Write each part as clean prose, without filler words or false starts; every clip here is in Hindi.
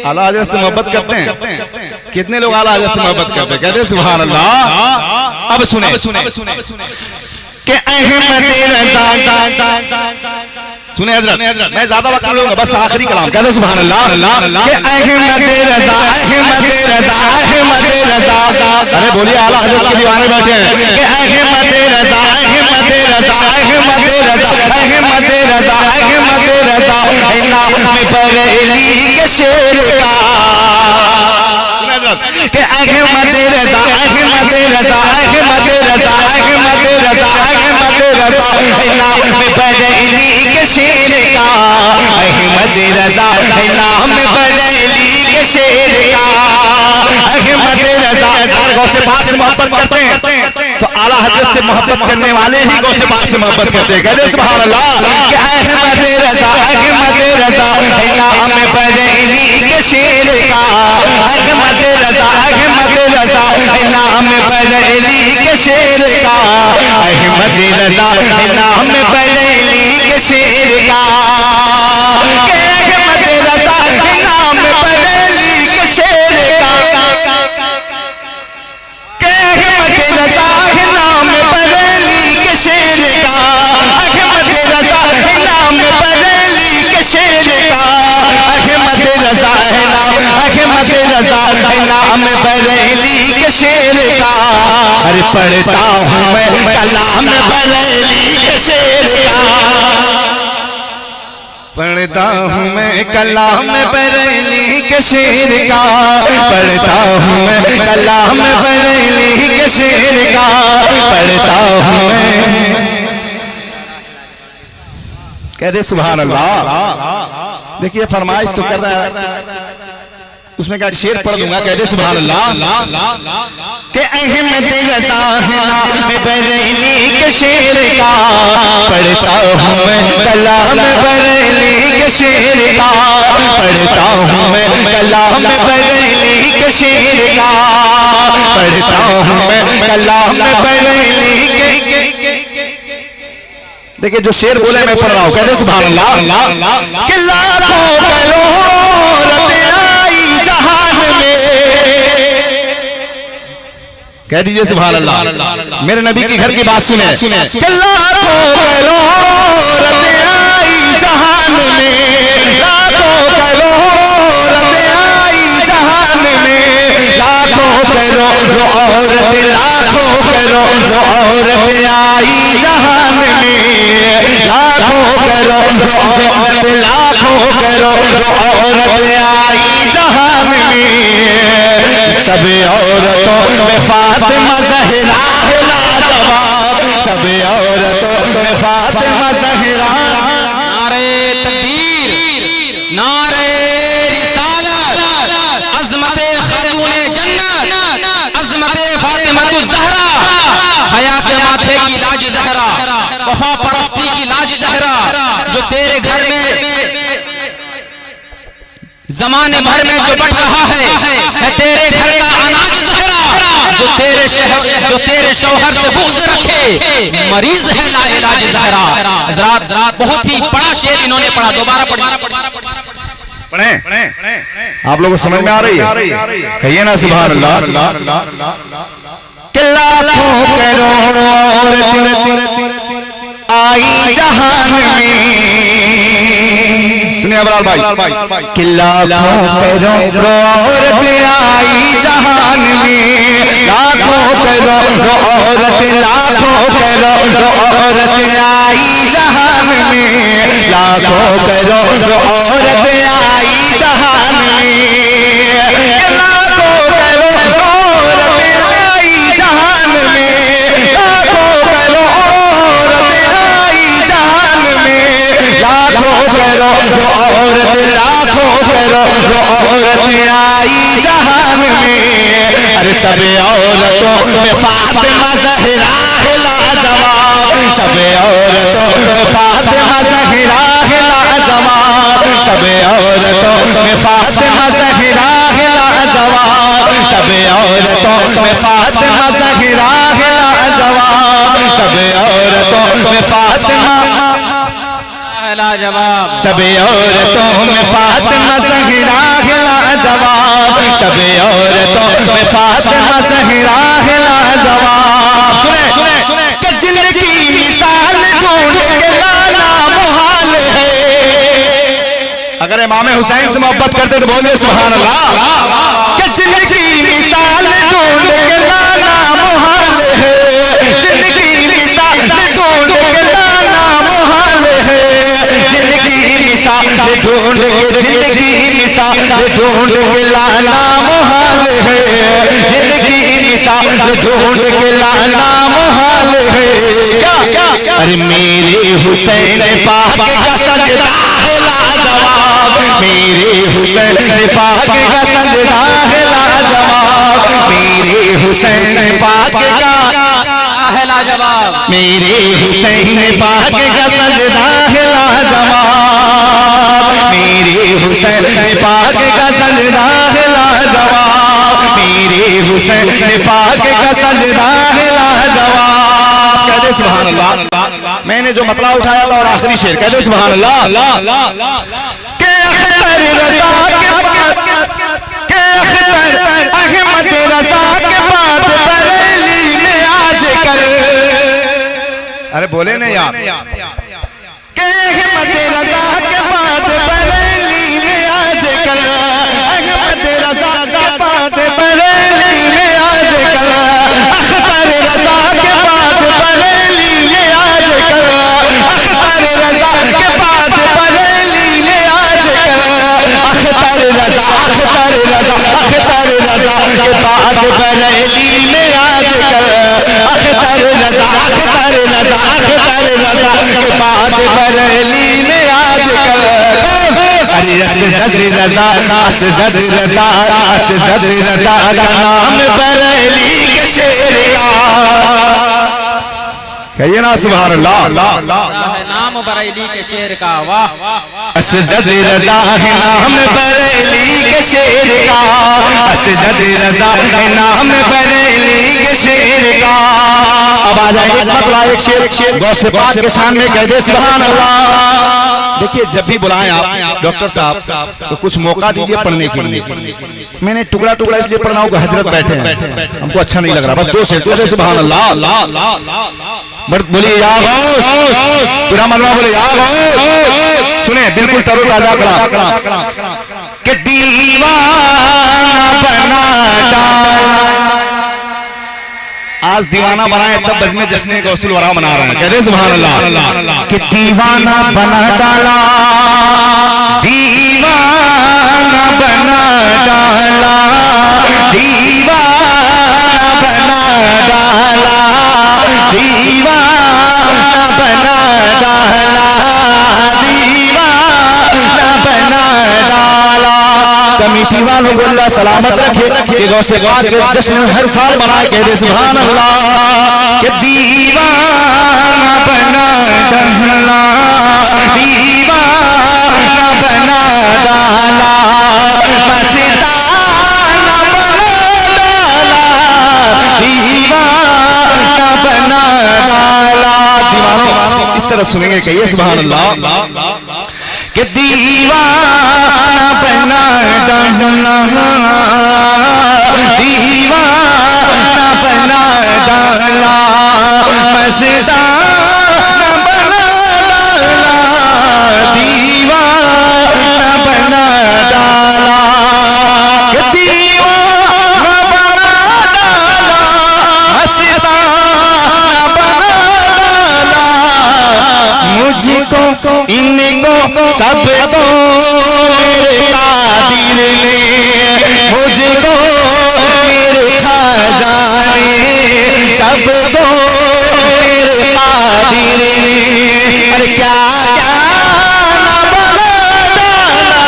आला हज़रत से मोहब्बत करते हैं? कितने लोग आला हज़रत से मोहब्बत करते हैं? कहते सुभान अल्लाह। अब सुने कि अहमद रज़ा, सुने हजरत, मैं ज्यादा वक्त लूंगा, बस आखिरी कलाम कहते सुभान अल्लाह। कि अहमद रज़ा, अहमद रज़ा, अहमद रज़ा, अरे बोलिए आला हज़रत के दीवाने बैठे हैं। कि अहमद रज़ा, अहमद रज़ा, अहमद रज़ा, अहमद रज़ा, अहमद रज़ा, नाम बरेली के शेर का। कि अहमद रज़ा, अहमद रज़ा, अहमद रज़ा, अहमद रज़ा, अहमद रज़ा, नाम बरेली के शेर का। अहमद रज़ा नाम बरेली के शेर का। अहमद रज़ा, अगर गौ से पाक से मोहब्बत करते हैं तो आला हज़रत से मोहब्बत करने वाले ही गौ से पाक से मोहब्बत करते हैं। कहते सुभान अल्लाह। कि अहमद रज़ा, अहमद रज़ा, नाम बरेली के शेर का। अहमद रज़ा, अहमद रज़ा, नाम बरेली के शेर का। अहमद रज़ा नाम बरेली के शेर का। अहमद रज़ा नाम बरेली के शेर का। अहमद रज़ा नाम बरेली के शेर का। अहमद रज़ा नाम बरेली के शेर का। अहमद रज़ा नाम, अहमद रज़ा नाम बरेली के शेर का। अरे पढ़ता हूँ मैं कलाम बरेली के शेर का। पढ़ता हूँ मैं कलाम बरेली के शेर का। पढ़ता हूँ मैं कलाम बरेली के शेर का। पढ़ता हूँ मैं, कह दे सुभान अल्लाह। देखिए फरमाइश तो कर रहा है, उसमें क्या शेर पढ़ दूंगा, कह दे सुभान अल्लाह। कि अहमद रज़ा नाम बरेली के शेर का। पढ़ता हूँ मैं कलाम बरेली के शेर का। पढ़ता हूँ मैं कलाम बरेली के शेर का। पढ़ता हूँ मैं कलाम बरेली के। देखिए जो शेर बोले मैं पढ़ रहा हूँ, कहते सुभान अल्लाह। कि लाखों करोड़ आई जहान में, कह दीजिए सुभान अल्लाह। मेरे नबी के घर की बात सुने। कि लाखों करोड़ आई जहान में, लाखों करोड़ आई जहान में, लाखों करोड़ औरत, लाखों करोड़ औरत आई जहान में, लाखों करोड़ औरत, लाखों करोड़ औरत आई जहान में। सब औरतों में फातिमा ज़हरा है लाजवाब। सब औरतों में फातिमा ज़हरा। नारे तकबीर, नारे रिसालत, अज़मते खातूने जन्नत, अज़मते फातिमा ज़हरा, हया के माथे की लाज ज़हरा, वफा परस्ती की लाज ज़हरा, जो तेरे घर में ज़माने भर में जो बढ़ रहा है तेरे घर का अनाज ज़हरा, जो तेरे शौहर से बुग़्ज़ रखे, मरीज है ला इलाज ज़हरा। हज़रात बहुत ही बड़ा शेर इन्होंने पढ़ा, दोबारा पढ़ें, आप लोगों को समझ में आ रही है? कहिए ना सुभान अल्लाह। कि लाखों करोड़ आई जहान में, सुनिए अबरार भाई। कि लाखों करोड़ औरत आई जहान में, लाखों करोड़ औरत, लाखों करोड़ औरत आई जहान में, लाखों करोड़ औरत आई जहान में। लाखों करोड़ औरत आई जहान में, लाखों करोड़ औरत आई जहान में, लाखों करोड़ औरत, लाखों करोड़ औरत आई जहान में। अरे सब औरतों में फातिमा ज़हरा है लाजवाब। सब औरतों में फातिमा ज़हरा है लाजवाब। सब औरतों में फातिमा ज़हरा है लाजवाब। सब औरतों में फातिमा ज़हरा है लाजवाब। सब औरतों में फातिमा लाजवाब। सब औरतों में फातिमा ज़हरा है लाजवाब। इमाम हुसैन से मोहब्बत करते तो बोले सुभान अल्लाह। कि जिंदगी मिसाल ढूंढ के लाना मुहाल है, जिंदगी मिसाल ढूंढ के लाना मुहाल है, जिंदगी मिसाल ढूंढ के, जिंदगी मिसाल ढूंढ के लाना मुहाल है, जिंदगी मिसाल ढूंढ के लाना मुहाल है। क्या अरे मेरे हुसैन पाक का सजदा है लाजवाब, मेरे हुसैन पाक का सजदा है लाजवाब, मेरे हुसैन पाक का है लाजवाब, मेरे हुसैन पाक का सजदा है लाजवाब, मेरे हुसैन पाक का सजदा है लाजवाब, मेरे हुसैन पाक का सजदा है लाजवाब। कह दे सुभान अल्लाह। मैंने जो मतला उठाया था और आखिरी शेर कह दे सुभान अल्लाह। के अख्तर रज़ा के अख्तर अहमद रज़ा के बाद बरेली में आज कल, अरे बोले ना यार, के अहमद रज़ा के बाद बरेली में आज कल, अहमद रज़ा के बाद बरेली में आज कल, अख्तर रज़ा के बाद बरेली में आज कल, अख्तर रज़ा के बाद बरेली में आज कल, अख्तर रज़ा, अख्तर रज़ा, अख्तर रज़ा के बाद बरेली में आज कल, अख्तर रज़ा, अख्तर रज़ा, अख्तर रज़ा के बाद बरेली में आज कल। अरे असद रज़ा, असद रज़ा, असद रज़ा का नाम बरेली के शेर का, कहिए ना सुभान अल्लाह। है नाम बरेली के शेर का, वाह। असद रज़ा है नाम बरेली के शेर का, असद रज़ा है नाम बरेली के शेर का। अब आ जाएंगे मतला एक शेर गौसे पाक के सामने कह दे सुभान अल्लाह। देखिए जब भी बुलाएं आप डॉक्टर साहब तो कुछ मौका दीजिए पढ़ने के लिए। मैंने टुकड़ा टुकड़ा इसलिए पढ़ना हूं कि हजरत बैठे हैं, हमको अच्छा नहीं लग रहा, बस दो शेर कह दे सुभान अल्लाह। बोलिए या गौस, पूरा मलवा बोले या गौस। सुने बिल्कुल तरोताजा करा कि दीवाना बना डाला, आज दीवाना बनाए तब बज़्म जश्न गौसुल वरा मना रहे हैं, कह दे सुभान अल्लाह। कि दीवाना बना डाला, दीवाना बना डाला, दीवाना बना डाला, दीवाना बना डाला, दीवाना बना डाला। कमेटी वालों को अल्लाह सलामत रखे, ये गौसे पाक के जश्न हर साल मनाए, कह दे सुभान अल्लाह। कि दीवाना बना डाला, दीवाना बना डाला, मस्ताना बना डाला, दीवाना बना डाला। दीवानों इस तरह सुनेंगे, कहिए सुभान अल्लाह। कि दीवाना बना डाला, दीवाना बना डाला, मस्ताना बना डाला, दीवाना बना डाला। कि दीवाना बना डाला, मस्ताना बना डाला, मुझको इनको सबको मेरे कादिर ने, मुझको मेरे खजाने सबको मेरे कादिर ने। अरे क्या क्या ना बना डाला,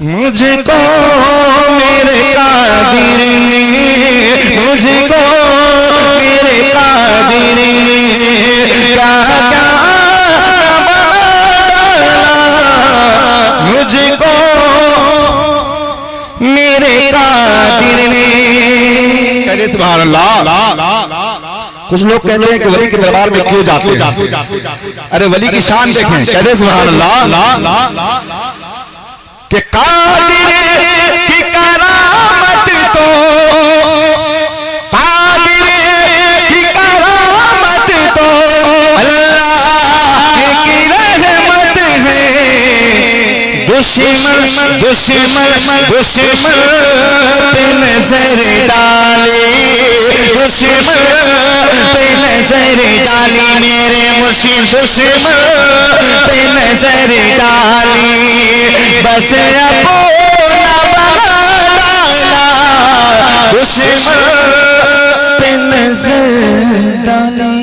मुझको मेरे कादिर ने, मुझको मेरे कादिर ने, क्या क्या बना डाला, मुझको मेरे कादिर ने। कहते सुभान अल्लाह। कुछ लोग कहते हैं कि वली के दरबार में क्यों जाते हैं, अरे वली की शान देखें, कहते सुभान अल्लाह। कि कादिर की करामत तो, कादिर की करामत तो अल्लाह की रह दुश्मन दुश्मन दुश्मन पे नजर डाली, दुश्मन पे नजर डाली, मेरे मुर्शिद दुश्मन पे नजर डाली, बस अपना बना डाला, दुश्मन पे नजर डाली।